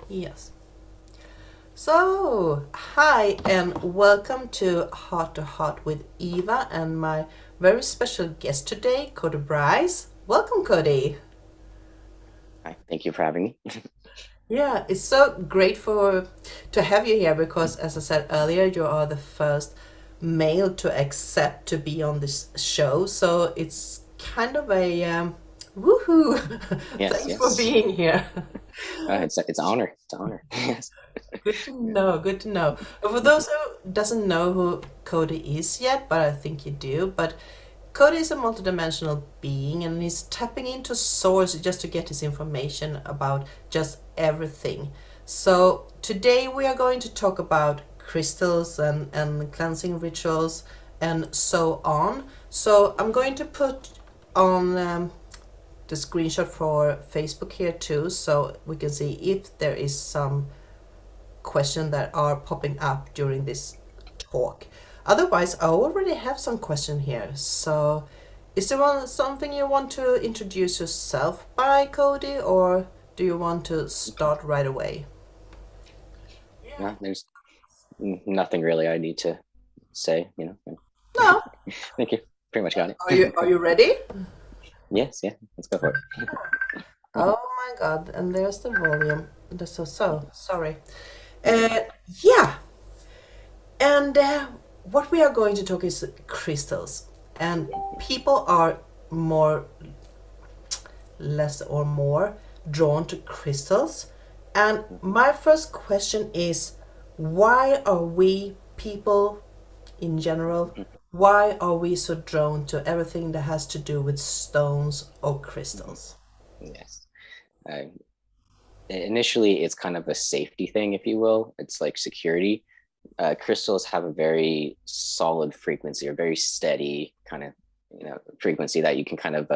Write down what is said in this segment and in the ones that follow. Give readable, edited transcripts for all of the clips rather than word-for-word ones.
Yes. So, hi and welcome to Heart with Eva and my very special guest today, Cody Bryce. Welcome, Cody. Hi, thank you for having me. Yeah, it's so great to have you here because, as I said earlier, you are the first male to accept to be on this show. So it's kind of a woohoo! Yes, Thanks for yes. being here. It's an honor. It's an honor. Yes. Good to know. Good to know. For those who doesn't know who Cody is yet, but I think you do. But Cody is a multidimensional being, and he's tapping into source just to get his information about just everything. So today we are going to talk about crystals and cleansing rituals and so on. So I'm going to put on the screenshot for Facebook here too, so we can see if there is some questions that are popping up during this talk. Otherwise, I already have some question here. So, is there something you want to introduce yourself by, Cody, or do you want to start right away? No, there's nothing really I need to say, No. Thank you. Pretty much got it. Are you ready? Yes, yeah, let's go for it. Oh my God! And there's the volume. So sorry. Uh, yeah. And what we are going to talk is crystals. And people are more, less or more drawn to crystals. And my first question is, why are we people in general, why are we so drawn to everything that has to do with stones or crystals? Yes. Uh, Initially, it's kind of a safety thing, if you will. It's like security. Crystals have a very solid frequency, or very steady kind of, frequency that you can kind of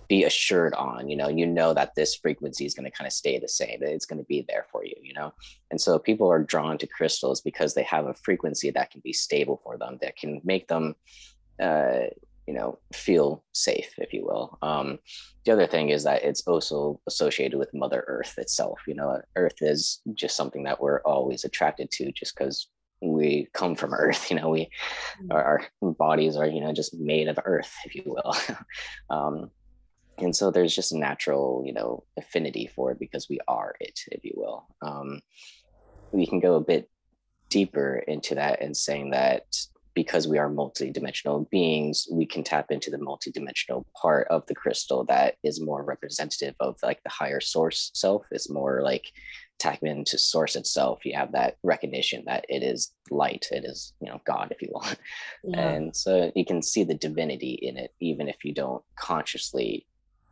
be assured on. You know that this frequency is going to kind of stay the same, that it's going to be there for you. And so people are drawn to crystals because they have a frequency that can be stable for them, that can make them uh feel safe, if you will. The other thing is that it's also associated with Mother Earth itself. Earth is just something that we're always attracted to, just because we come from Earth. We our bodies are just made of Earth, if you will. um, and so there's just a natural affinity for it, because we are it, if you will. We can go a bit deeper into that and saying that because we are multidimensional beings, we can tap into the multidimensional part of the crystal that is more representative of like the higher source self. It's more like tapping into source itself. You have that recognition that it is light, it is God, if you will. Yeah, And so you can see the divinity in it, even if you don't consciously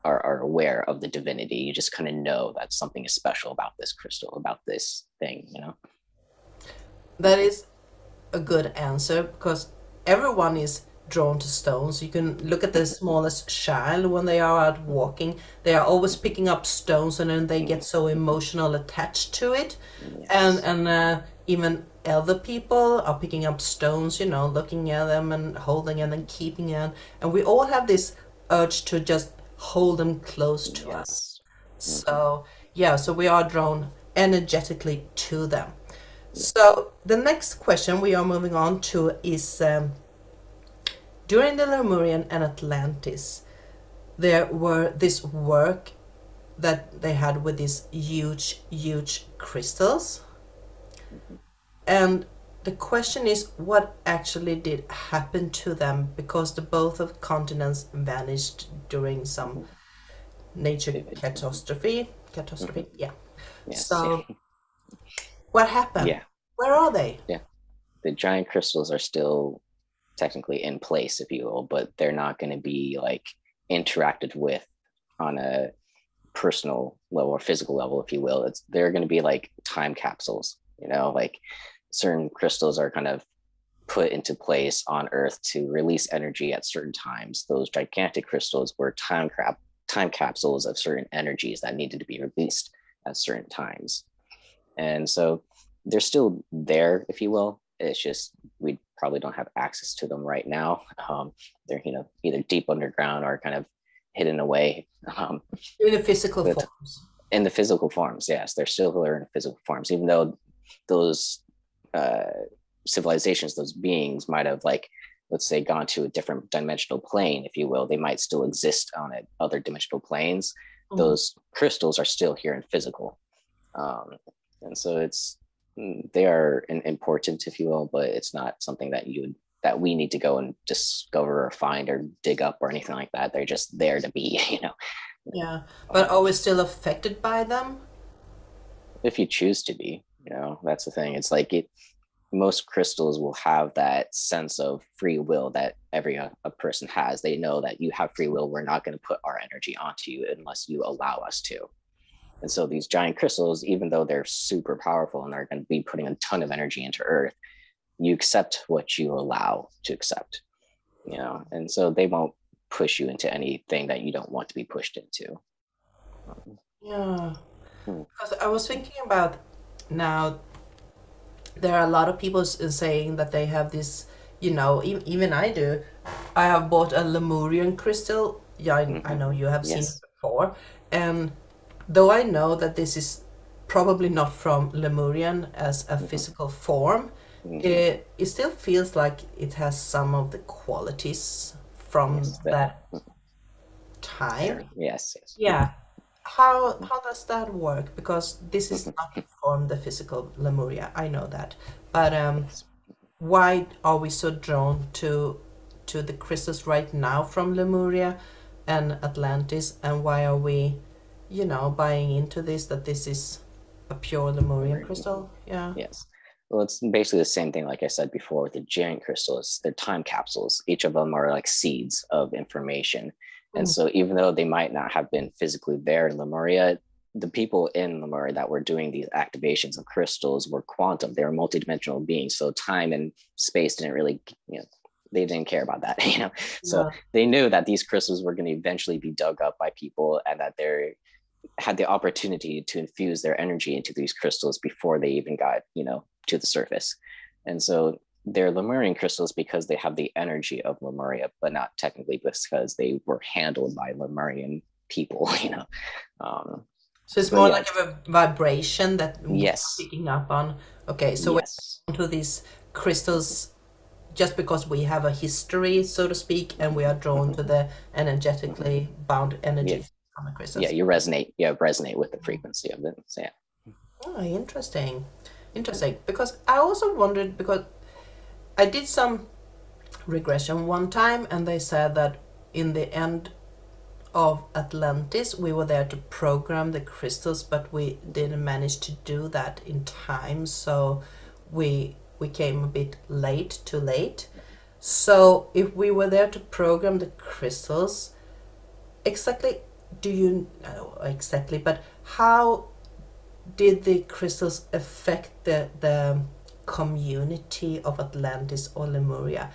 are aware of the divinity. You just kind of know that something is special about this crystal, about this thing. that is a good answer because everyone is drawn to stones. You can look at the smallest child when they are out walking, they are always picking up stones and then they get so emotional attached to it. and Yes. and even elder people are picking up stones, looking at them and holding them and keeping them, and we all have this urge to just hold them close to us. Yes. Mm-hmm. So yeah, so we are drawn energetically to them. Yes. So the next question we are moving on to is, during the Lemurian and Atlantis, there were this work that they had with these huge, huge crystals. Mm-hmm. And the question is, what actually did happen to them? Because the both of continents vanished during some Mm-hmm. nature Vivid. catastrophe. Mm-hmm. Yeah. Yes. Yeah. So what happened? Yeah. Where are they? Yeah. The giant crystals are still technically in place, if you will, but they're not going to be like interacted with on a personal level or physical level, if you will. They're going to be like time capsules. Like certain crystals are kind of put into place on Earth to release energy at certain times. Those gigantic crystals were time capsules of certain energies that needed to be released at certain times. And so they're still there, if you will. It's just we probably don't have access to them right now. They're either deep underground or kind of hidden away. In the physical But forms. in the physical forms, yes, they're still here in physical forms, even though those civilizations, those beings might have, like, let's say, gone to a different dimensional plane, if you will. They might still exist on other dimensional planes. Those crystals are still here in physical. And so they are important, if you will, but it's not something that we need to go and discover or find or dig up or anything like that. They're just there to be, Yeah, but are we still affected by them? if you choose to be, that's the thing. It's like most crystals will have that sense of free will that every a person has. They know that you have free will. We're not going to put our energy onto you unless you allow us to. And so these giant crystals, even though they're super powerful and they're going to be putting a ton of energy into Earth, you accept what you allow to accept, and so they won't push you into anything that you don't want to be pushed into. Yeah, because I was thinking about now, there are a lot of people saying that they have this, even I do. I have bought a Lemurian crystal. Yeah, I know you have seen it Yes. before. And though I know that this is probably not from Lemurian as a physical form, it still feels like it has some of the qualities from Yes. that time. Yes. Yes. Yeah. How does that work? Because this is not from the physical Lemuria, I know that. But Yes. why are we so drawn to the crystals right now from Lemuria and Atlantis, and why are we, buying into this, that this is a pure Lemurian crystal? Yeah. Yes. Well, it's basically the same thing, like I said before, with the giant crystals. They're time capsules. Each of them are like seeds of information. And Mm. so, even though they might not have been physically there in Lemuria, the people in Lemuria that were doing these activations of crystals were quantum. They were multidimensional beings. So, time and space didn't really, they didn't care about that, So, Yeah. they knew that these crystals were going to eventually be dug up by people, and that they had the opportunity to infuse their energy into these crystals before they even got, to the surface. And so they're Lemurian crystals because they have the energy of Lemuria, but not technically because they were handled by Lemurian people, Um, So it's so more yeah, like a vibration that we are yes, picking up on. Okay, so we're yes, drawn to these crystals just because we have a history, so to speak, and we are drawn to the energetically bound yeah, energies from the yeah. crystals. You resonate with the frequency of it. So yeah. Oh, interesting. Interesting. Because I also wondered, because I did some regression one time, and they said that in the end of Atlantis, we were there to program the crystals, but we didn't manage to do that in time, so we came a bit late, too late. So if we were there to program the crystals, exactly, do you know exactly, but how did the crystals affect the community of Atlantis or Lemuria?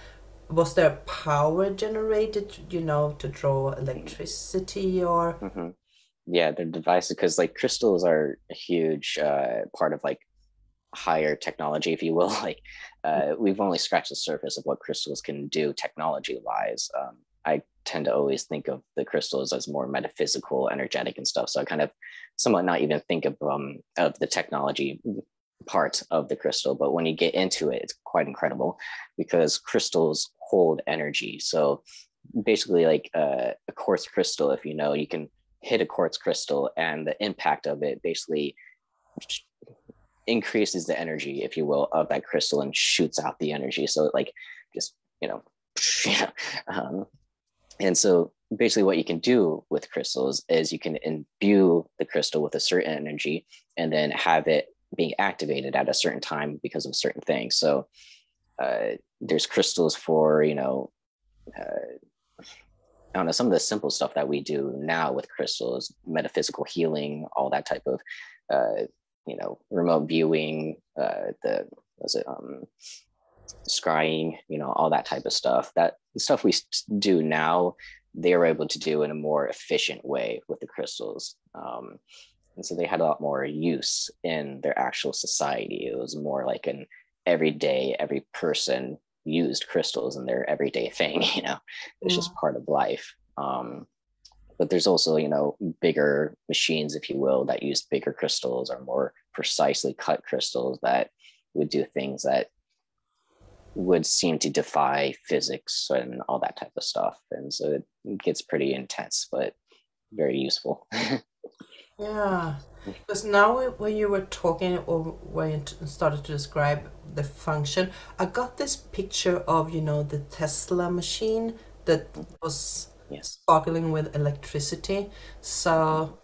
Was there power generated, to draw electricity or? Mhm. Yeah, they're devices because like crystals are a huge part of like higher technology, if you will. Like we've only scratched the surface of what crystals can do technology wise. I tend to always think of the crystals as more metaphysical, energetic, and stuff. So I kind of somewhat not even think of the technology part of the crystal. But when you get into it, it's quite incredible because crystals hold energy. So basically, like a quartz crystal, if you can hit a quartz crystal, and the impact of it basically increases the energy, if you will, of that crystal and shoots out the energy. So it like just, um, and so basically what you can do with crystals is you can imbue the crystal with a certain energy and then have it being activated at a certain time because of certain things. So there's crystals for, I don't know, some of the simple stuff that we do now with crystals, metaphysical healing, all that type of, remote viewing, the was it scrying, all that type of stuff. That stuff we do now, they were able to do in a more efficient way with the crystals. And so they had a lot more use in their actual society. It was more like an every person used crystals in their everyday thing, it's Mm. just part of life. but there's also, bigger machines, if you will, that use bigger crystals or more precisely cut crystals that would do things that would seem to defy physics and all that type of stuff. And so it gets pretty intense, but very useful. Yeah, because now when you were talking or when you started to describe the function, I got this picture of, the Tesla machine that was Yes. sparkling with electricity. So,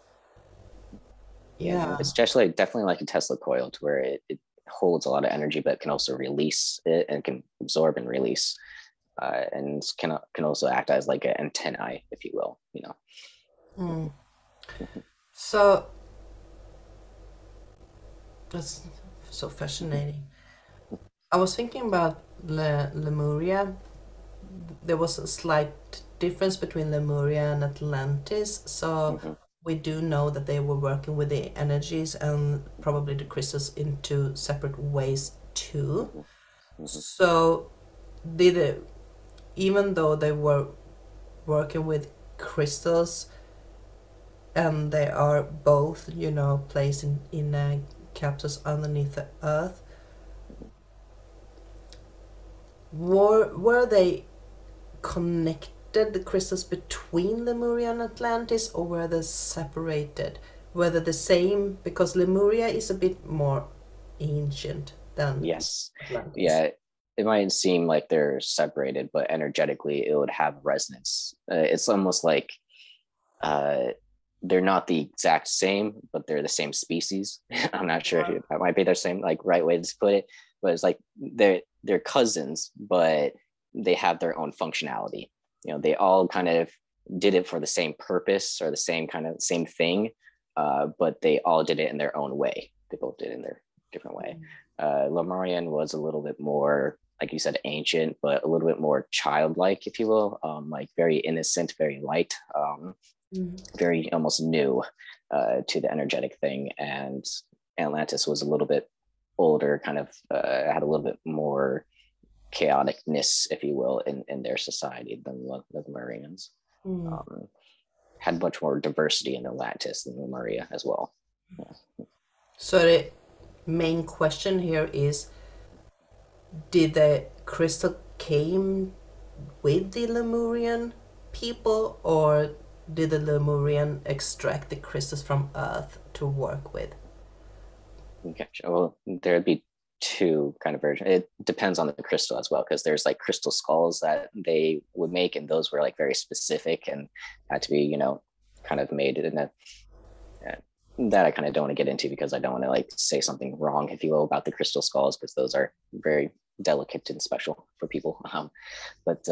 Yeah, yeah. it's just like definitely like a Tesla coil to where it holds a lot of energy, but can also release it and can absorb and release, and can also act as like an antennae, if you will. Mm. So that's so fascinating. I was thinking about Lemuria. There was a slight difference between Lemuria and Atlantis. So Mm-hmm. we do know that they were working with the energies and probably the crystals in two separate ways too. Mm-hmm. Mm-hmm. So did it, even though they were working with crystals and they are both, placed in capsules underneath the earth, were they connected, the crystals between Lemuria and Atlantis, or were they separated? Were they the same? Because Lemuria is a bit more ancient than Yes. Atlantis. Yeah. It might seem like they're separated, but energetically it would have resonance. It's almost like uh, they're not the exact same, but they're the same species. I'm not sure if that might be their same like right way to put it, but it's like they're cousins, but they have their own functionality. They all kind of did it for the same purpose or the same kind of same thing, but they all did it in their own way. They both did it in their different way. Lemurian was a little bit more, like you said, ancient, but a little bit more childlike, if you will, like very innocent, very light, Mm. very almost new to the energetic thing. And Atlantis was a little bit older, kind of had a little bit more chaoticness, if you will, in their society than the Lemurians. Mm. Had much more diversity in Atlantis than Lemuria as well. Yeah. So the main question here is, did the crystal came with the Lemurian people, or did the Lemurian extract the crystals from Earth to work with? Gotcha. Well, there'd be two kind of versions. It depends on the crystal as well, because there's like crystal skulls that they would make, and those were like very specific and had to be, kind of made in a that I kind of don't want to get into because I don't want to like say something wrong, if you will, about the crystal skulls, because those are very delicate and special for people. But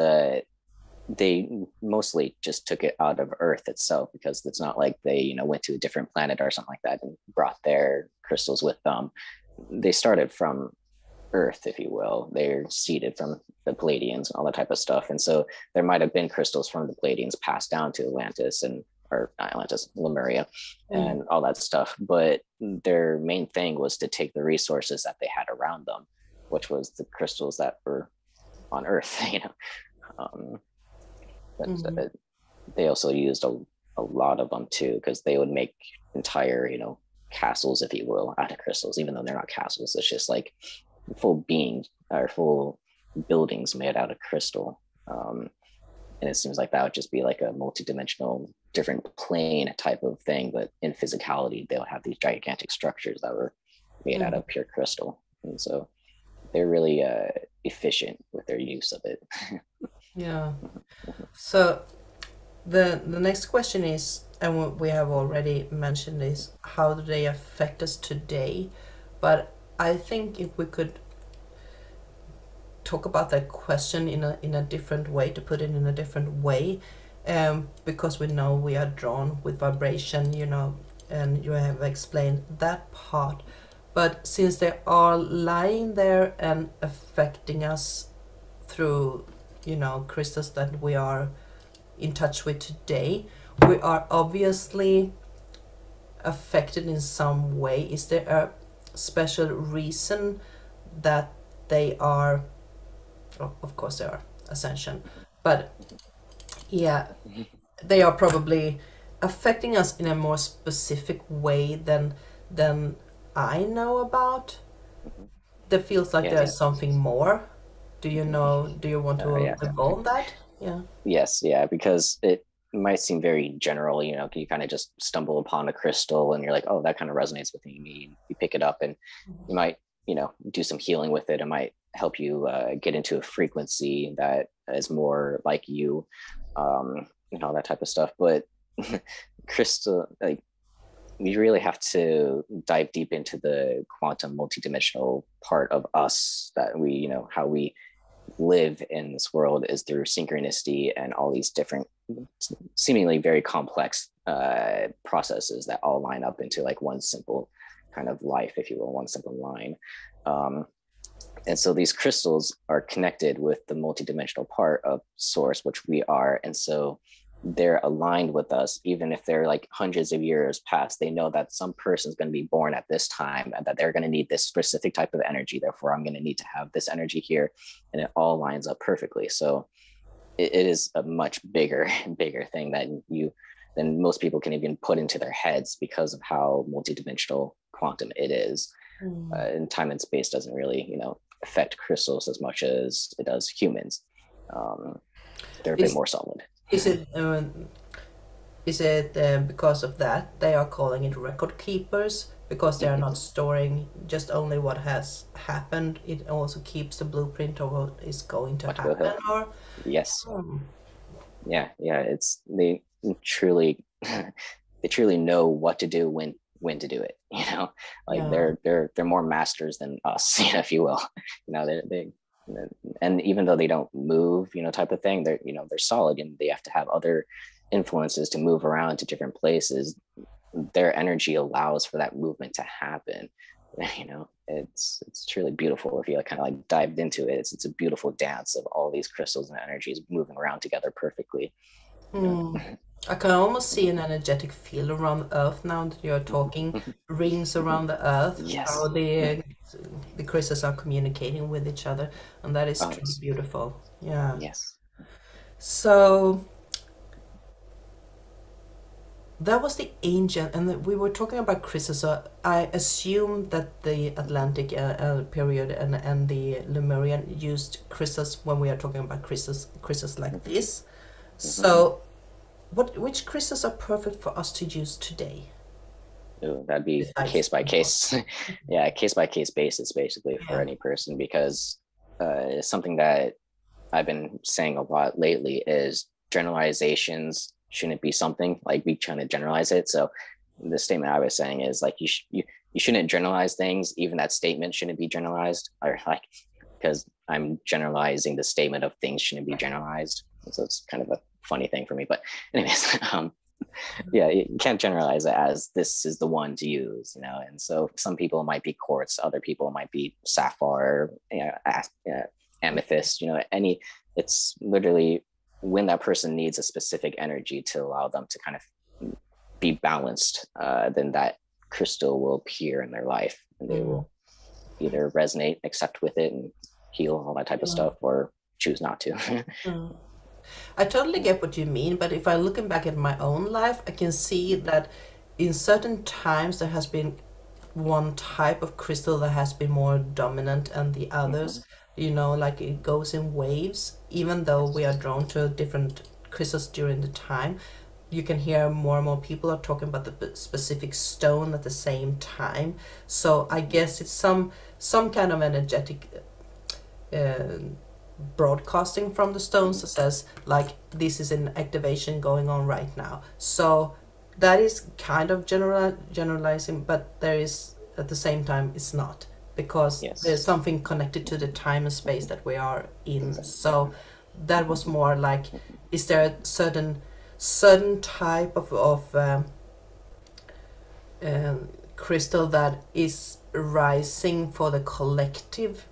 they mostly just took it out of Earth itself, because it's not like they, went to a different planet or something like that and brought their crystals with them. They started from Earth, if you will. They're seeded from the Palladians and all that type of stuff. And so there might have been crystals from the Palladians passed down to Atlantis or not Atlantis, Lemuria, and all that stuff. But their main thing was to take the resources that they had around them, which was the crystals that were on Earth, But they also used a lot of them too, because they would make entire, castles, if you will, out of crystals, even though they're not castles. It's just like full beings or full buildings made out of crystal. And it seems like that would just be like a multidimensional, different plane type of thing. But in physicality, they'll have these gigantic structures that were made out of pure crystal. And so they're really efficient with their use of it. Yeah. So the next question is, and we have already mentioned this, how do they affect us today? But I think if we could talk about that question in a different way, to put it in a different way, because we know we are drawn with vibration, and you have explained that part. But since they are lying there and affecting us through, crystals that we are in touch with today, we are obviously affected in some way. Is there a special reason that they are, of course they are ascension, but yeah, they are probably affecting us in a more specific way than I know about. Mhm. There feels like Yeah, there's yeah. something more. Do you Mhm. know? Do you want to Yeah. evolve that? Yeah. Yes, yeah, because it might seem very general, you kind of just stumble upon a crystal and you're like, oh, that kind of resonates with me. You pick it up and you might, do some healing with it. It might help you get into a frequency that is more like you, that type of stuff. But crystal, like, you really have to dive deep into the quantum multidimensional part of us that how we live in this world is through synchronicity and all these different, seemingly very complex processes that all line up into like one simple kind of life, if you will, one simple line. Um, and so these crystals are connected with the multidimensional part of source, which we are. And so they're aligned with us, even if they're like hundreds of years past. They know that some person's going to be born at this time and that they're going to need this specific type of energy. Therefore, I'm going to need to have this energy here. And it all lines up perfectly. So it is a much bigger, bigger thing than most people can even put into their heads because of how multidimensional quantum it is. Mm. And time and space doesn't really, affect crystals as much as it does humans. Um, they're a bit Is more solid. is it because of that they are calling it record keepers because they are not storing just only what has happened. It also keeps the blueprint of what is going to What will happen. help? Or Yes. um, Yeah. It's they truly they truly know what to do when to do it. Like yeah. they're more masters than us, if you will. They and even though they don't move, type of thing, they're solid and they have to have other influences to move around to different places. Their energy allows for that movement to happen. It's truly beautiful if you kind of like dived into it. It's a beautiful dance of all these crystals and energies moving around together perfectly. Hmm. I can almost see an energetic field around the earth now that you're talking, rings around the earth, how Yes. the crystals are communicating with each other, and that is Oh, truly beautiful. Yeah. yes. So that was the ancient, and we were talking about crystals. So I assume that the Atlantic period and the Lemurian used crystals when we are talking about crystals like this. Mm-hmm. So, which crystals are perfect for us to use today? Ooh, that'd be Besides, case by case. Yeah, case by case basis, basically, for yeah. any person, because something that I've been saying a lot lately is generalizations shouldn't be something like we trying to generalize it. So the statement I was saying is like you shouldn't generalize things. Even that statement shouldn't be generalized, or like because I'm generalizing the statement of things shouldn't be generalized. So it's kind of a funny thing for me. But anyways, yeah, you can't generalize it as this is the one to use, And so some people might be quartz, other people might be sapphire, amethyst, any. It's literally when that person needs a specific energy to allow them to kind of be balanced, then that crystal will appear in their life, and they Mm. will either resonate, accept with it, and heal all that type of Yeah. stuff, or choose not to. Mm. I totally get what you mean, but if I looking back at my own life, I can see that in certain times there has been one type of crystal that has been more dominant and the Mm-hmm. others, like it goes in waves. Even though we are Yes. drawn to different crystals during the time, you can hear more and more people are talking about the specific stone at the same time. So I Mm-hmm. guess it's some kind of energetic uh, broadcasting from the stones Mm-hmm. that says like this is an activation going on right now. So that is kind of generalizing, but there is at the same time it's not, because there's Yes. something connected to the time and space Mm-hmm. that we are in. Exactly. So that was more like, is there a certain type of crystal that is rising for the collective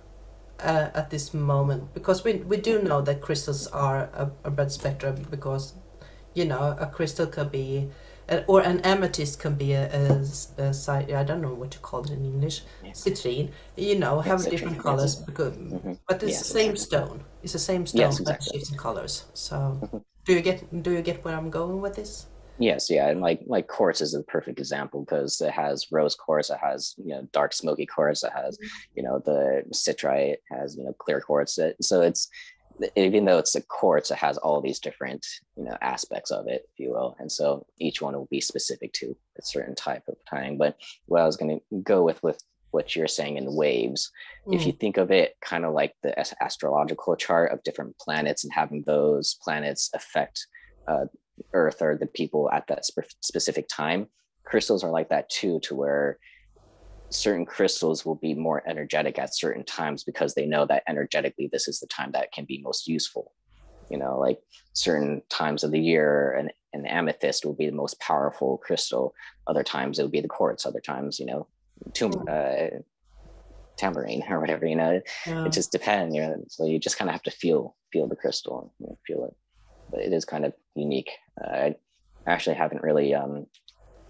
at this moment? Because we do know that crystals are a broad spectrum, because a crystal could be or an amethyst can be I don't know what you call it in English, Yeah. citrine. You know, Yeah, have citrine, different yes. colors, because, Hmm. but it's the Yes, same exactly. stone. It's the same stone, Yes, but exactly. shifts in colors. So, Mhm. do you get where I'm going with this? Yes, yeah, and like quartz is a perfect example because it has rose quartz, it has dark smoky quartz, it has the citrite, it has clear quartz. So it's, even though it's a quartz, it has all these different aspects of it, if you will, and so each one will be specific to a certain type of time. But what I was going to go with what you're saying in waves, if you Mm. think of it kind of like the astrological chart of different planets and having those planets affect uh, Earth or the people at that specific time, crystals are like that too, to where certain crystals will be more energetic at certain times because they know that energetically this is the time that can be most useful. Like certain times of the year, an amethyst will be the most powerful crystal. Other times it will be the quartz. Other times, Mm. tambourine or whatever. It Yeah. just depends. So you just kind of have to feel the crystal, and feel it. But it is kind of unique. I actually haven't really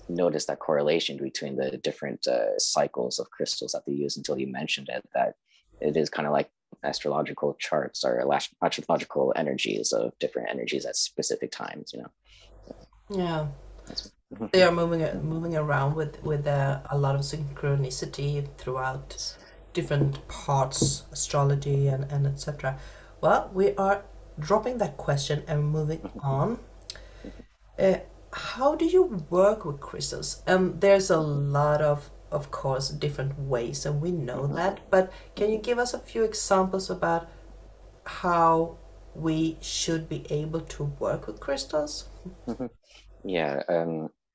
noticed that correlation between the different cycles of crystals that they use until you mentioned it, that it is kind of like astrological charts or astrological energies of different energies at specific times. Yeah. That's, They are moving around with a lot of synchronicity throughout different parts, astrology and etc. Well, we are dropping that question and moving on. Uh, how do you work with crystals? There's a lot of course, different ways, and we know that. But can you give us a few examples about how we should be able to work with crystals? yeah.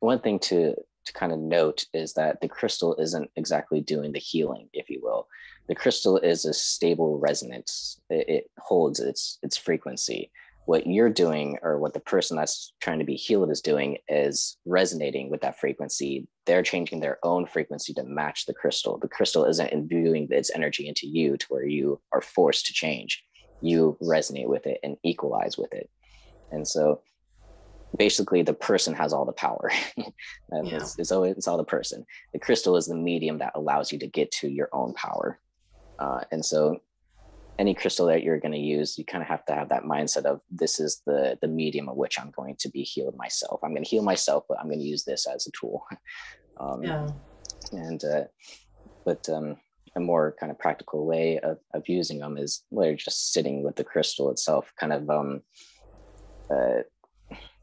One thing to kind of note is that the crystal isn't exactly doing the healing, if you will. The crystal is a stable resonance. It holds its frequency. What you're doing, or what the person that's trying to be healed is doing, is resonating with that frequency. They're changing their own frequency to match the crystal. The crystal isn't imbuing its energy into you to where you are forced to change. You resonate with it and equalize with it. And so basically the person has all the power. Yeah. It's all the person. The crystal is the medium that allows you to get to your own power. And so any crystal that you're going to use, you kind of have to have that mindset of, this is the medium of which I'm going to be healed myself. I'm going to heal myself, but I'm going to use this as a tool. um, Yeah. and but a more kind of practical way of using them is literally just sitting with the crystal itself, kind of uh,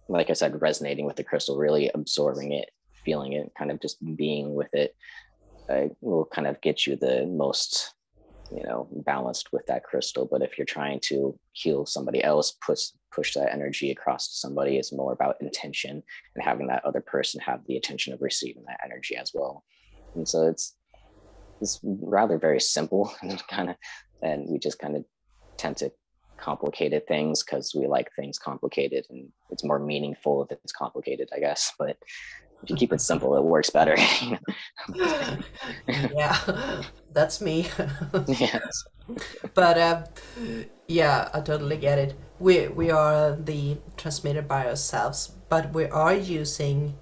like I said, resonating with the crystal, really absorbing it, feeling it, kind of just being with it, will kind of get you the most, balanced with that crystal. But if you're trying to heal somebody else, push that energy across to somebody, it's more about intention and having that other person have the intention of receiving that energy as well. And so it's rather very simple and we just kind of tend to complicated things because we like things complicated, and it's more meaningful if it's complicated, I guess. But if you keep it simple, it works better. Yeah, that's me. Yes. But yeah, I totally get it. We are the transmitter by ourselves, but we are using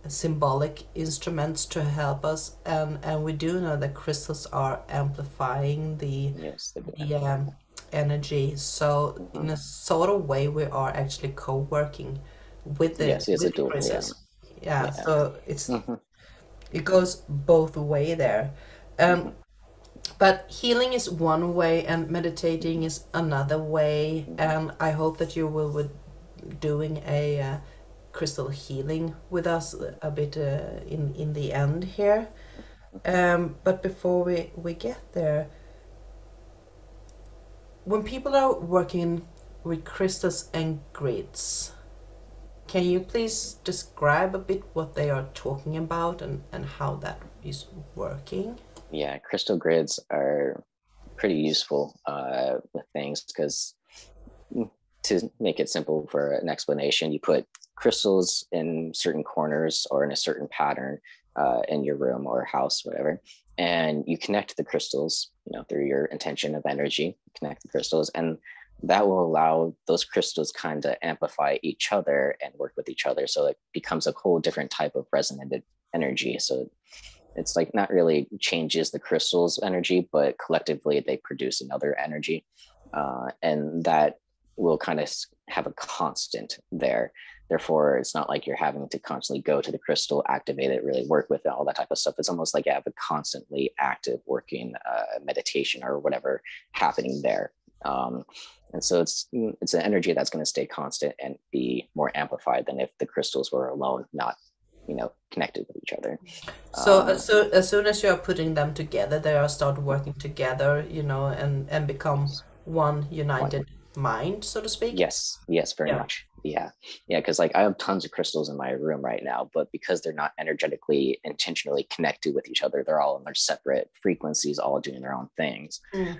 symbolic instruments to help us, and we do know that crystals are amplifying the Yes, they do. the energy. So Mm-hmm. in a sort of way, we are actually co-working with the Yes, it's a with the dual. Yeah. crystals. Yeah, Yeah. so it's Mm-hmm. it goes both way there. Mm-hmm. But healing is one way, and meditating is another way. Mm-hmm. And I hope that you will be doing a crystal healing with us a bit in the end here. But before we get there, when people are working with crystals and grids, can you please describe a bit what they are talking about and how that is working? Yeah, crystal grids are pretty useful with things because, to make it simple for an explanation, you put crystals in certain corners or in a certain pattern in your room or house, whatever, and you connect the crystals, through your intention of energy, connect the crystals, and that will allow those crystals kind of amplify each other and work with each other. So it becomes a whole different type of resonated energy. So it's like not really changes the crystal's energy, but collectively they produce another energy. And that will kind of have a constant there. Therefore, it's not like you're having to constantly go to the crystal, activate it, really work with it, all that type of stuff. It's almost like you have a constantly active working meditation or whatever happening there. And so it's an energy that's going to stay constant and be more amplified than if the crystals were alone, not connected with each other. So as soon as you are putting them together, they are start working together, and become Yes. one One. united mind, so to speak. Yes, very Yeah. much. Yeah, because like I have tons of crystals in my room right now, but because they're not energetically intentionally connected with each other, they're all in their separate frequencies, all doing their own things. Mm.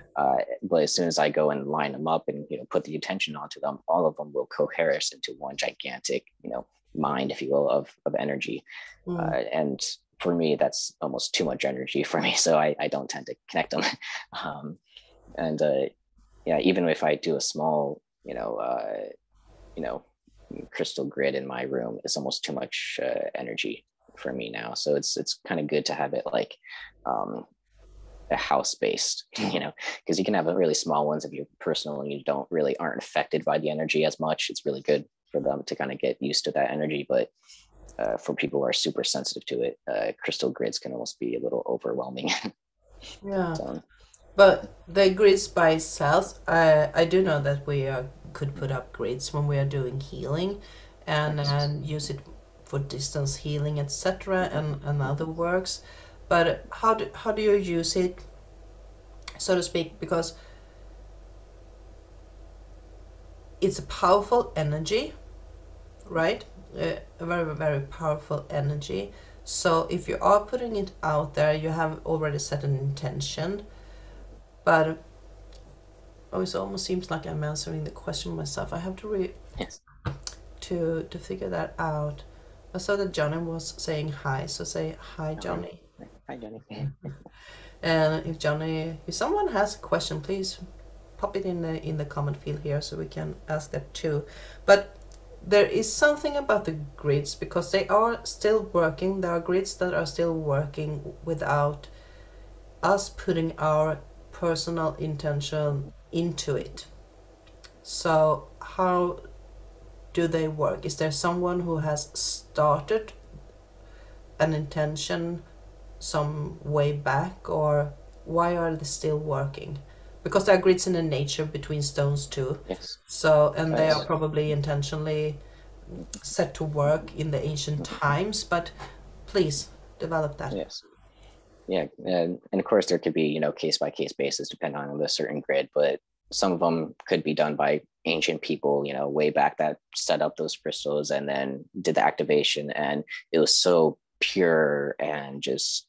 But as soon as I go and line them up and put the attention onto them, all of them will cohere into one gigantic mind, if you will, of energy. Mm. And for me, that's almost too much energy for me, so I don't tend to connect them. And yeah, even if I do a small, you know, crystal grid in my room, it's almost too much energy for me now. So it's kind of good to have it like a house based, because you can have really small ones if you're personal and you aren't affected by the energy as much. It's really good for them to kind of get used to that energy. But for people who are super sensitive to it, crystal grids can almost be a little overwhelming. Yeah. So, But the grids by itself, I do know that we could put up grids when we are doing healing, nice. and use it for distance healing, etc., and other works. But how do you use it, so to speak? Because it's a powerful energy, right? A very, very powerful energy. So if you are putting it out there, you have already set an intention. But it almost seems like I'm answering the question myself. I have to Yes. to figure that out. I saw that Johnny was saying hi, so say hi, All right. Johnny. Hi, Jenny. And if someone has a question, please pop it in the comment field here so we can ask that too. But there is something about the grids because they are still working. There are grids that are still working without us putting our personal intention into it. So how do they work? Is there someone who has started an intention some way back, or why are they still working? Because there are grids in the nature between stones too. Yes. So, and they are Yes. probably intentionally set to work in the ancient times, but please develop that. Yes. Yeah, and of course there could be case by case basis depending on the certain grid, but some of them could be done by ancient people way back that set up those crystals and then did the activation, and it was so pure and just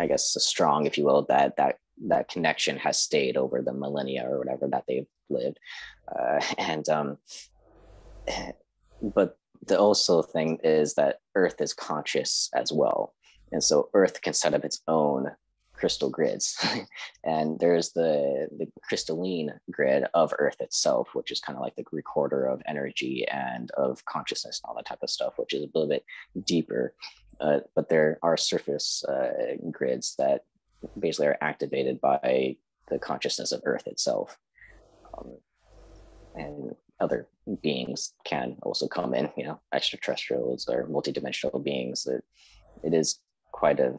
I guess strong, if you will, that connection has stayed over the millennia or whatever that they've lived, and but the also thing is that Earth is conscious as well. And so Earth can set up its own crystal grids. And there's the crystalline grid of Earth itself, which is kind of like the recorder of energy and of consciousness and all that type of stuff, which is a little bit deeper. But there are surface grids that basically are activated by the consciousness of Earth itself. And other beings can also come in, extraterrestrials or multidimensional beings. It is quite a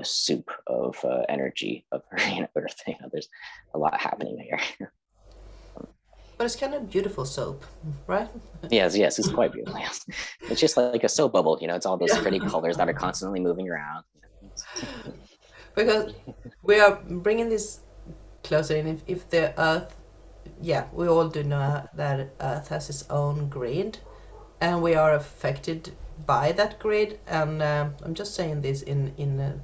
soup of energy of Earth. There's a lot happening here. But it's kind of beautiful soap, right? Yes, it's quite beautiful. Yes. It's just like a soap bubble. It's all those pretty Yeah. colors that are constantly moving around. Because we are bringing this closer in. If the Earth, yeah, we all do know that Earth has its own grid, and we are affected by that grid. And I'm just saying this in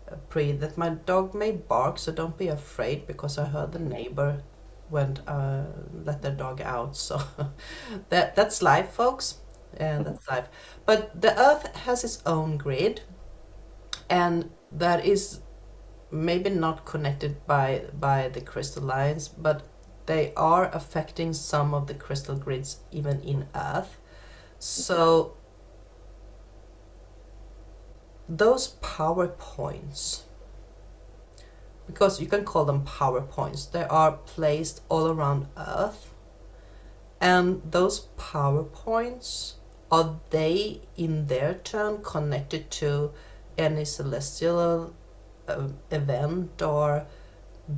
a pre that my dog may bark, so don't be afraid because I heard the neighbor went let their dog out. So that's life, folks, and that's life. But the Earth has its own grid, and that is maybe not connected by the crystal lines, but they are affecting some of the crystal grids even in Earth. So those power points, because you can call them power points, they are placed all around Earth. And those power points, are they in their turn connected to any celestial event or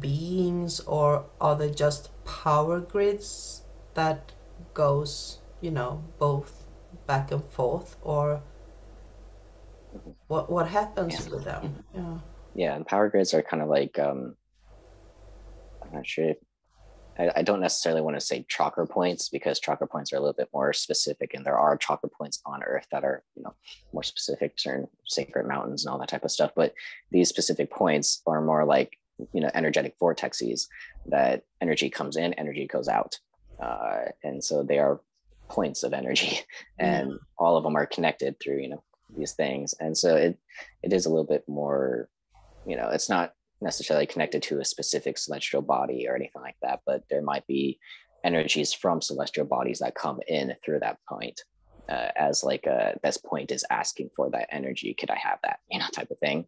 beings, or are they just power grids that goes, both back and forth, or what happens Yeah. with them? Yeah. Yeah, and power grids are kind of like I'm not sure. I don't necessarily want to say chakra points, because chakra points are a little bit more specific, and there are chakra points on Earth that are, more specific to certain sacred mountains and all that type of stuff. But these specific points are more like, energetic vortexes that energy comes in, energy goes out, and so they are points of energy, and all of them are connected through, these things. And so it is a little bit more, it's not necessarily connected to a specific celestial body or anything like that, but there might be energies from celestial bodies that come in through that point, as like this point is asking for that energy. Could I have that, type of thing.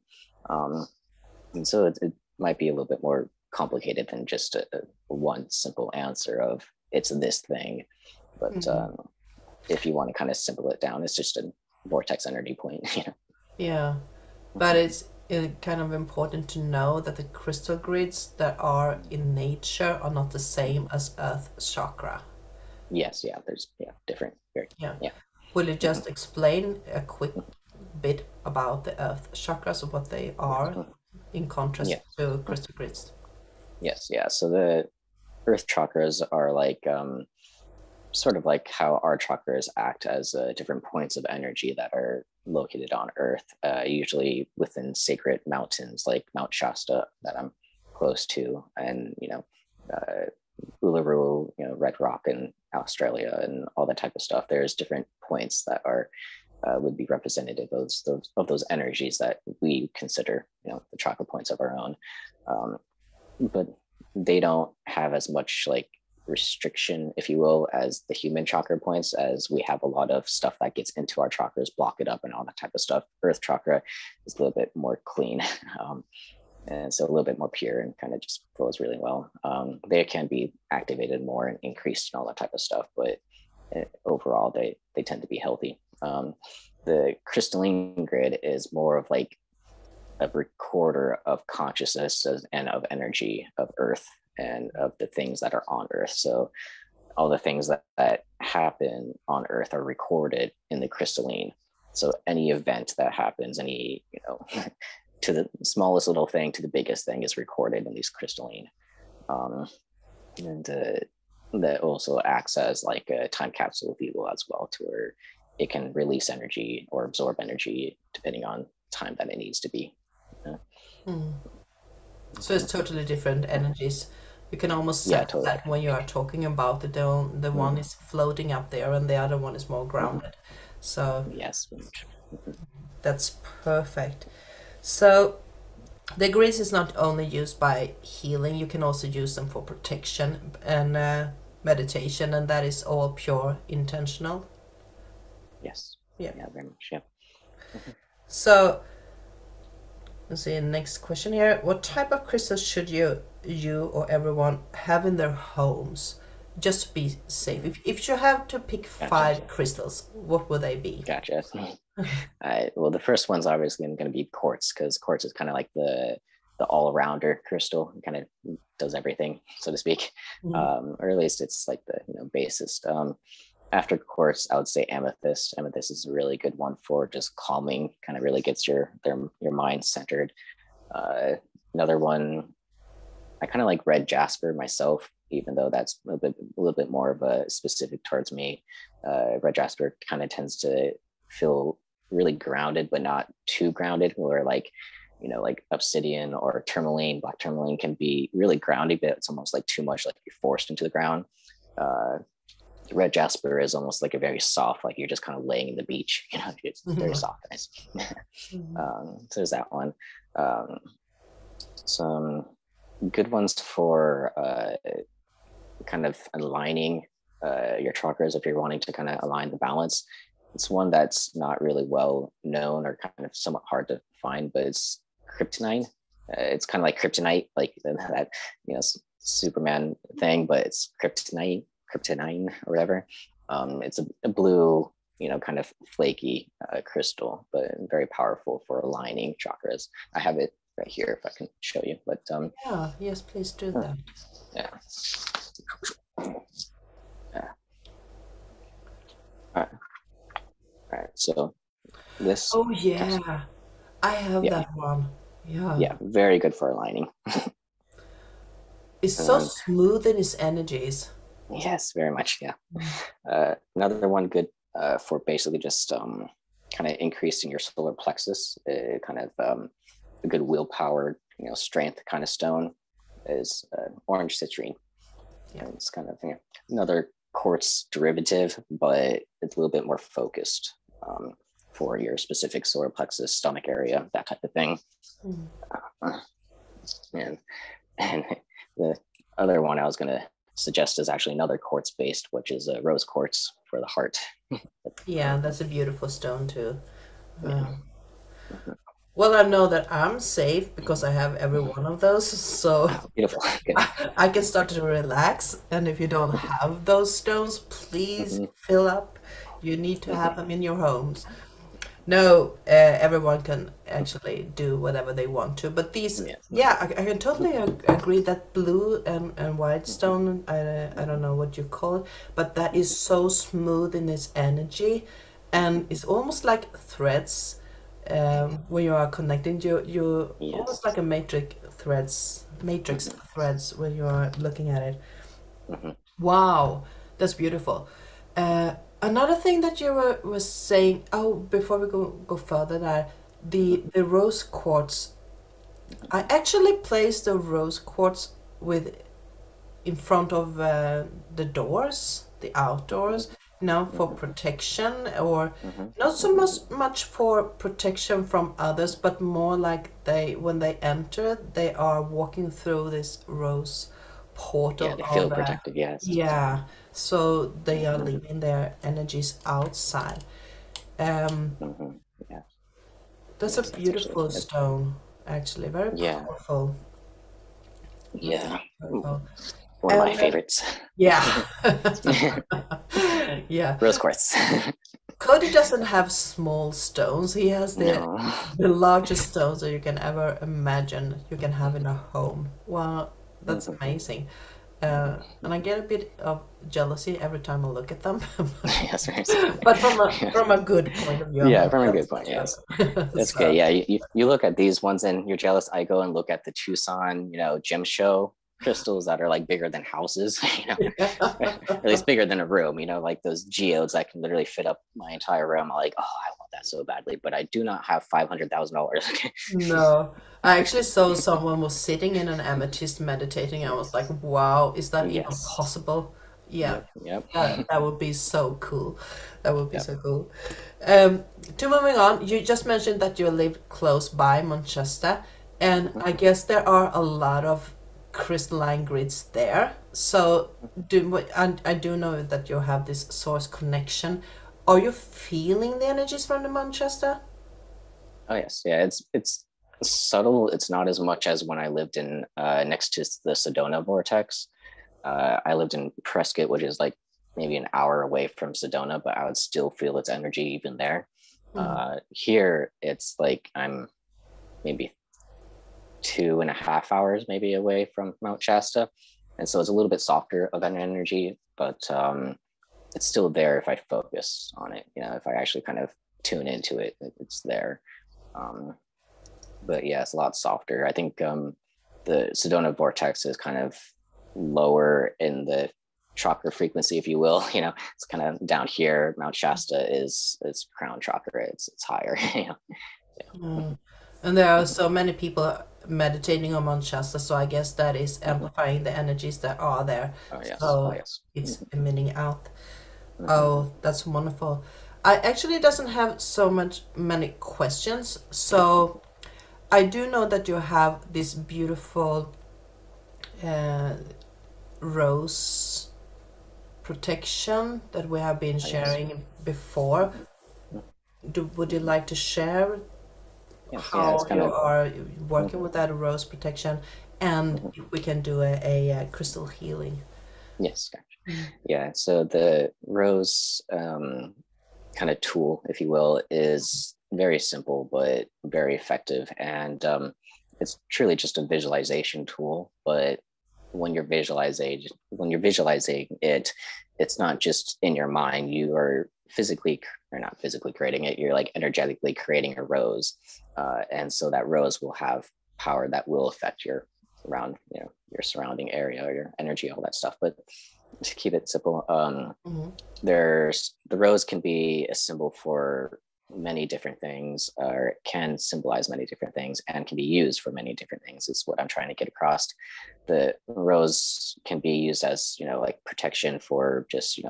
And so it might be a little bit more complicated than just a one simple answer of it's this thing. But if you want to kind of simple it down, it's just a vortex energy point. Yeah, but it's kind of important to know that the crystal grids that are in nature are not the same as Earth chakra. Yes, yeah, there's different. Yeah. Yeah. Will you just explain a quick bit about the Earth chakras and what they are in contrast to crystal grids? Yes, yeah. So the Earth chakras are like sort of like how our chakras act as different points of energy that are located on Earth, usually within sacred mountains like Mount Shasta that I'm close to, and Uluru, Red Rock in Australia, and all that type of stuff. There's different points that are would be representative of those energies that we consider, the chakra points of our own, but they don't have as much like restriction, if you will, as the human chakra points, as we have a lot of stuff that gets into our chakras, block it up and all that type of stuff. Earth chakra is a little bit more clean, and so a little bit more pure and kind of just flows really well. They can be activated more and increased and all that type of stuff, but overall they tend to be healthy. The crystalline grid is more of like a recorder of consciousness and of energy of Earth and of the things that are on Earth. So all the things that happen on Earth are recorded in the crystalline. So any event that happens, any, to the smallest little thing to the biggest thing, is recorded in these crystalline. And that also acts as like a time capsule, if you will, as well, to where it can release energy or absorb energy depending on time that it needs to be. So it's totally different energies. You can almost sense totally. that when you are talking about it. The one is floating up there and the other one is more grounded. So yes, that's perfect. So the grids is not only used by healing, you can also use them for protection and meditation, and that is all pure intentional. Yes. Yeah. Yeah, very much. Yeah. So let's see, next question here. What type of crystals should you or everyone have in their homes just to be safe? If you have to pick 5 crystals, what would they be? Gotcha. Well, the first one's obviously going to be quartz, because quartz is kind of like the all-rounder crystal. It kind of does everything, so to speak. Or at least it's like the basest. After quartz, I would say amethyst. Amethyst is a really good one for just calming, kind of really gets your mind centered. Another one, I kind of like red jasper myself, even though that's a little bit more of a specific towards me. Red jasper kind of tends to feel really grounded, but not too grounded, where like like obsidian or tourmaline, black tourmaline can be really grounding, but it's almost like too much, like you're forced into the ground. Red jasper is almost like a very soft, like you're just kind of laying in the beach, it's very soft, nice. So there's that one. Some good ones for kind of aligning your chakras if you're wanting to kind of align the balance. It's one that's not really well known or kind of somewhat hard to find, but it's kryptonite. It's kind of like kryptonite, like that, Superman thing, but it's kryptonite or whatever. It's a blue, kind of flaky crystal, but very powerful for aligning chakras. I have it right here if I can show you, but Yeah, yes, please do that. yeah. Yeah. All right. So this. Oh yeah, I have Yeah. that one. Yeah. Yeah. Very good for aligning. It's so smooth in its energies. Yes, very much. Yeah. Another one good for basically just kind of increasing your solar plexus, kind of a good willpower, strength kind of stone is orange citrine. Yeah. It's kind of another quartz derivative, but it's a little bit more focused for your specific solar plexus, stomach area, that type of thing. And the other one I was going to suggest is actually another quartz based, which is rose quartz for the heart. Yeah, that's a beautiful stone too. Well, I know that I'm safe because I have every one of those, so Beautiful. Good. I can start to relax. And if you don't have those stones, please fill up. You need to have them in your homes. No, everyone can actually do whatever they want to, but these, yeah, I can totally agree that blue and white stone, I don't know what you call it, but that is so smooth in its energy, and it's almost like threads. When you are connecting, you almost like a matrix threads when you are looking at it. Wow, that's beautiful. Another thing that you was saying, oh, before we go further there, the rose quartz. I actually placed the rose quartz in front of the doors, the outdoors, for protection, or not so much for protection from others, but more like when they enter, they are walking through this rose portal. Yeah, they feel protected, yes. Yeah, so they are leaving their energies outside. Yeah. That's a beautiful stone, actually, very powerful. Yeah. Powerful. One of my favorites. Yeah. Yeah. Rose quartz. Cody doesn't have small stones. He has the largest stones that you can ever imagine you can have in a home. Wow, that's amazing. And I get a bit of jealousy every time I look at them. Yes, right. But from a good point of view. Yeah, from a good point, yes. That's good. Yeah, you look at these ones and you're jealous. I go and look at the Tucson, gem show crystals that are like bigger than houses, or at least bigger than a room, like those geodes that can literally fit up my entire room. I'm like, oh, I want that so badly, but I do not have $500,000. No, I actually saw someone was sitting in an amethyst meditating. I was like, wow, is that even possible? Yeah. Yep. That would be so cool. That would be so cool. To moving on, you just mentioned that you live close by Manchester, and I guess there are a lot of crystalline grids there. So I do know that you have this source connection. Are you feeling the energies from the Manchester? Oh yes, yeah. It's subtle. It's not as much as when I lived in next to the Sedona vortex. I lived in Prescott, which is like maybe an hour away from Sedona, but I would still feel its energy even there. Here, it's like I'm maybe 2.5 hours maybe away from Mount Shasta, and so it's a little bit softer of an energy, but it's still there if I focus on it. If I actually kind of tune into it, it's there. But yeah, it's a lot softer. I think the Sedona vortex is kind of lower in the chakra frequency, if you will. It's kind of down here. Mount Shasta is crown chakra. It's higher. And there are so many people meditating on Mount Shasta, so I guess that is amplifying the energies that are there. So it's emitting out. Oh, that's wonderful. I actually doesn't have many questions, so I do know that you have this beautiful rose protection that we have been Oh, yes. sharing before. Mm. Would you like to share Yes, yeah, it's how kind you of. are working Mhm, with that rose protection, and mhm. if we can do a crystal healing? Yes, gotcha. Mm. Yeah, so the rose kind of tool, if you will, is very simple but very effective. And it's truly just a visualization tool. But when you're visualizing it, it's not just in your mind. You are physically, or not physically creating it. You're like energetically creating a rose, and so that rose will have power that will affect your around, your surrounding area or your energy, all that stuff. But to keep it simple, Mhm. there's the rose can be a symbol for many different things, or can symbolize many different things, and can be used for many different things, is what I'm trying to get across. The rose can be used as, like protection for just,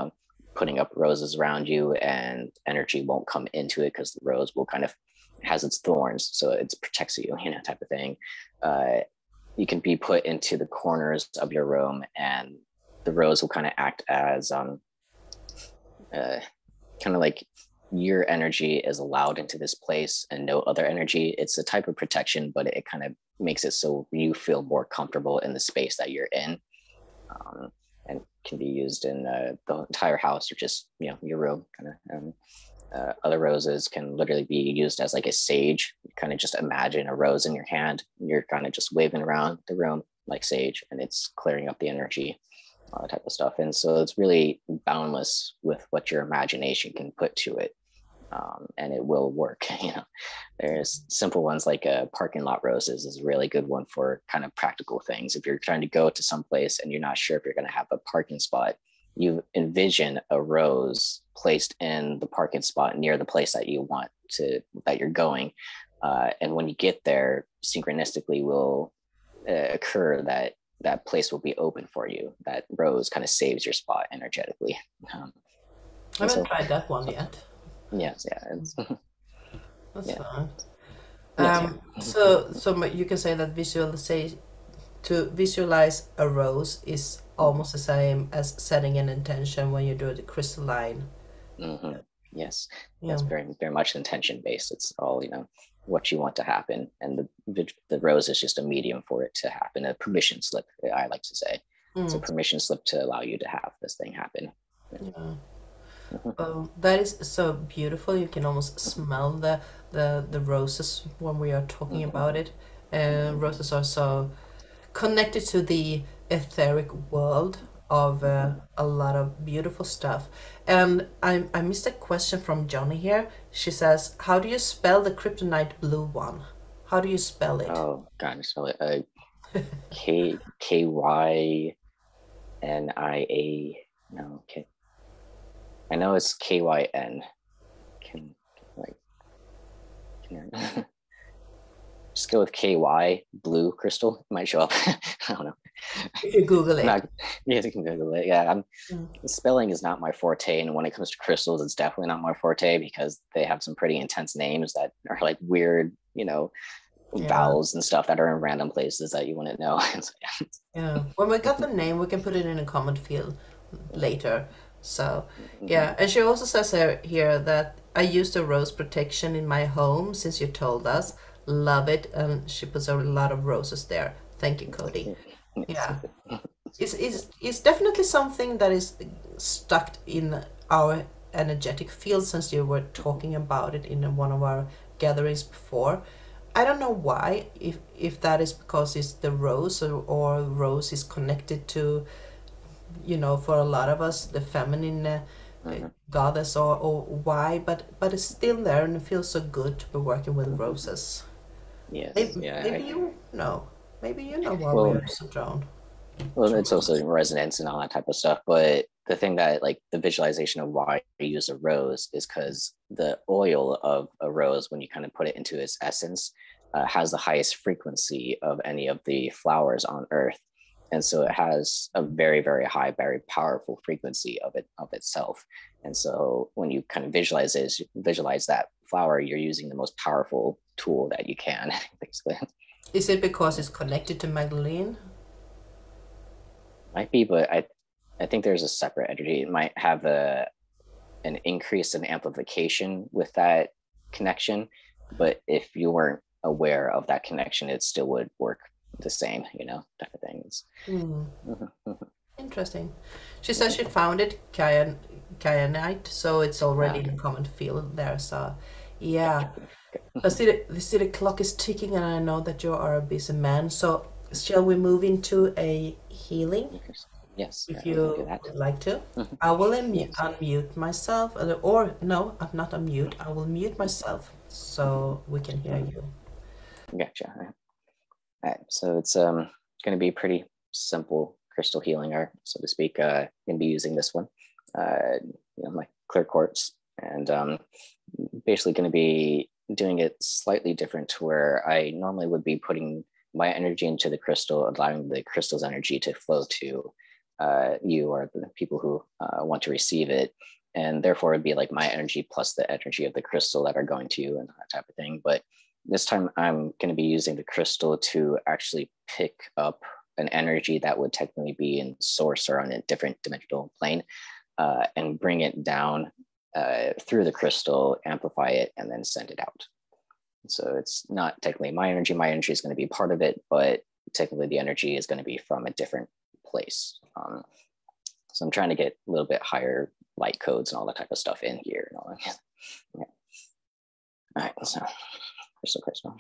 putting up roses around you, and energy won't come into it because the rose will kind of has its thorns, so it protects you, type of thing. uh, you can be put into the corners of your room, and the rose will kind of act as uh, kind of like your energy is allowed into this place and no other energy. It's a type of protection, but it kind of makes it so you feel more comfortable in the space that you're in. And can be used in the entire house, or just, your room kind of. Other roses can literally be used as like a sage. You kind of just imagine a rose in your hand. You're kind of just waving around the room like sage, and it's clearing up the energy, all that type of stuff. And so it's really boundless with what your imagination can put to it. And it will work. There's simple ones like parking lot roses is a really good one for kind of practical things. If you're trying to go to some place and you're not sure if you're going to have a parking spot, you envision a rose placed in the parking spot near the place that you want to, that you're going. And when you get there, synchronistically will occur that that place will be open for you. That rose kind of saves your spot energetically. Um, I and haven't so, tried that one so yet. yes, yeah, it's, That's yeah, fine. yes, yeah. You can say that to visualize a rose is Mhm, almost the same as setting an intention when you do the crystalline. mhm. Yes, Yeah. that's very, very much intention based. It's all, what you want to happen, and the rose is just a medium for it to happen. A permission slip, I like to say. It's a Mm. permission slip to allow you to have this thing happen. Yeah. Yeah. Mhm, Oh, that is so beautiful. You can almost smell the roses when we are talking mhm, about it. mhm, Roses are so connected to the etheric world of mhm. a lot of beautiful stuff. And I missed a question from Johnny here. She says, "How do you spell the Kryptonite Blue one? How do you spell it?" Oh God, I spell it Kynia. No, K. I know it's Kyn. Can like can I, just go with KY blue crystal. It might show up. I don't know. If you Google I'm it. not. Yeah, you can Google it. Yeah, Mm. spelling is not my forte, and when it comes to crystals, it's definitely not my forte because they have some pretty intense names that are like weird, Yeah, vowels and stuff that are in random places that you wouldn't know. So, yeah. When we got yeah. the name, we can put it in a comment field later. So, Mhm. yeah. And she also says here that I used a rose protection in my home since you told us. Love it. And she puts a lot of roses there. Thank you, Cody. Yes. Yeah. It's definitely something that is stuck in our energetic field since you were talking about it in one of our gatherings before. I don't know why, if that is because it's the rose, or rose is connected to, for a lot of us, the feminine Mhm. goddess, or why, but it's still there and it feels so good to be working with roses. Yes. Maybe, Yeah. maybe you know. Maybe you know why we Well, are so drawn well, to it's also roses. resonance and all that type of stuff. But the thing that, like, the visualization of why you use a rose is because the oil of a rose, when you kind of put it into its essence, has the highest frequency of any of the flowers on Earth, and so it has a very, very high, very powerful frequency of itself. And so when you kind of visualize that flower, you're using the most powerful tool that you can, basically. Is it because it's connected to Magdalene? Might be, but I think there's a separate energy. It might have an increase in amplification with that connection, but if you weren't aware of that connection, it still would work the same, type of things. Hmm. Mhm. Interesting. She says she found it kyanite, so it's already Okay, in common field there. So, yeah. gotcha. I see the clock is ticking, and I know that you are a busy man. So, shall we move into a healing, Yes, if we can do you that. would like to? Mhm. I will Yes, unmute myself, or no, I'm not unmute. I will mute myself so we can hear you. gotcha. All right, so it's going to be pretty simple crystal healing art, so to speak. Going to be using this one, my clear quartz, and basically going to be doing it slightly different to where I normally would be putting my energy into the crystal, allowing the crystal's energy to flow to you or the people who want to receive it. And therefore, it'd be like my energy plus the energy of the crystal that are going to you and that type of thing. But this time, I'm going to be using the crystal to actually pick up an energy that would technically be in source or on a different dimensional plane and bring it down through the crystal, amplify it, and then send it out. So it's not technically my energy. My energy is going to be part of it, but technically the energy is going to be from a different place. So I'm trying to get a little bit higher light codes and all that type of stuff in here. And all that. Yeah. All right, so crystal.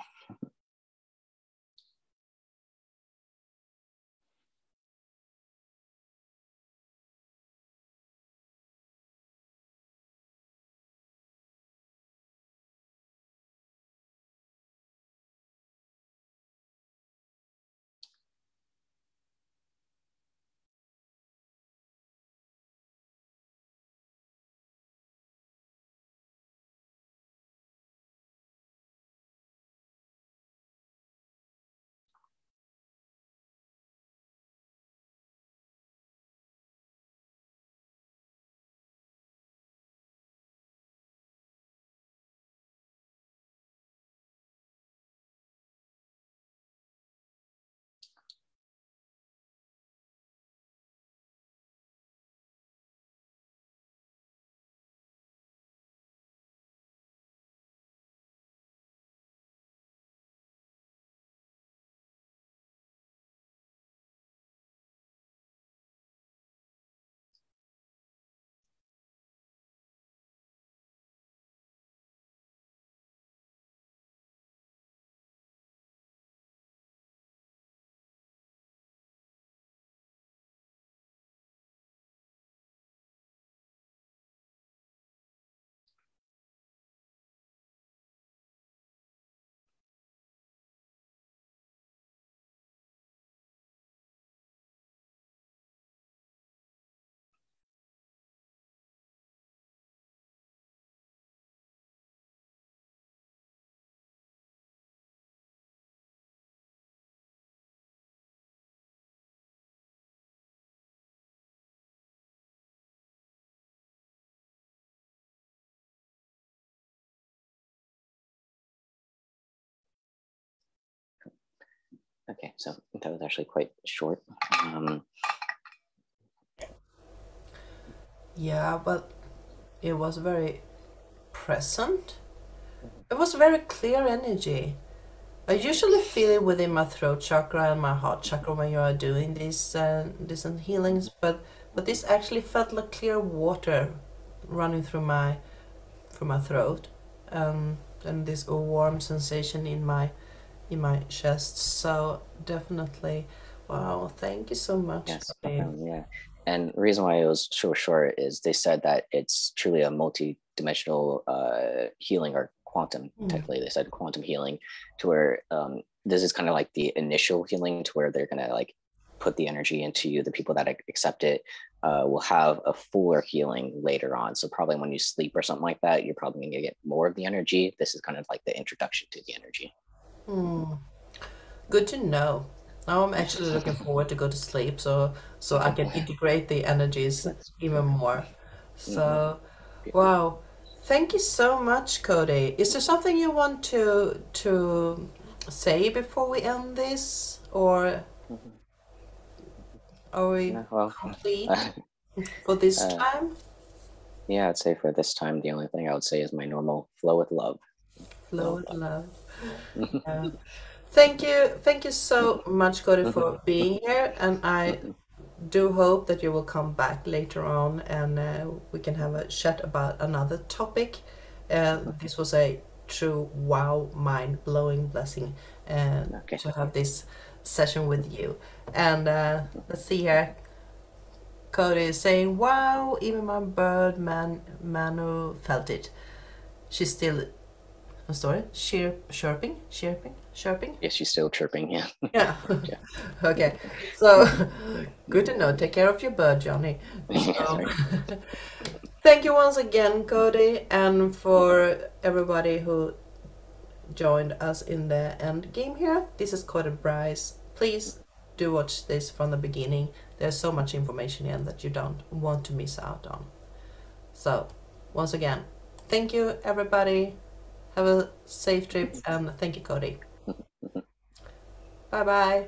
Okay, so that was actually quite short. Yeah, but it was very present. It was very clear energy. I usually feel it within my throat chakra and my heart chakra when you are doing these different healings, but this actually felt like clear water running through my throat, and this warm sensation in my chest. So definitely, wow! Thank you so much, Yes, Cody. yeah. And the reason why it was so short is they said that it's truly a multi-dimensional healing or quantum. Mm. Technically, they said quantum healing, to where this is kind of like the initial healing, to where they're gonna like put the energy into you. The people that accept it will have a fuller healing later on. So probably when you sleep or something like that, you're probably gonna get more of the energy. This is kind of like the introduction to the energy. Mm. Good to know. Now I'm actually looking forward to go to sleep, so I Okay, can integrate the energies that's even more. mm-hmm. So, wow. Thank you so much, Cody. Is there something you want to say before we end this, or? Mhm. Are we Yeah, well, complete for this uh, time? yeah, I'd say for this time, the only thing I would say is my normal flow with love. Flow Flow with with love. love. Yeah. Thank you so much, Cody, for being here, and I do hope that you will come back later on and we can have a chat about another topic. This was a true wow, mind blowing blessing Okay. to have this session with you. And let's see here. Cody is saying, wow, even my Manu felt it. She's still, sorry, chirping. Yeah, she's still chirping. Yeah. Yeah. Yeah. Okay. So good to know. Take care of your bird, Johnny. Yes, So right. thank you once again, Cody, and for everybody who joined us in the end game here. This is Cody Bryce. Please do watch this from the beginning. There's so much information in that you don't want to miss out on. So, once again, thank you, everybody. Have a safe trip, and thank you, Cody. Bye bye.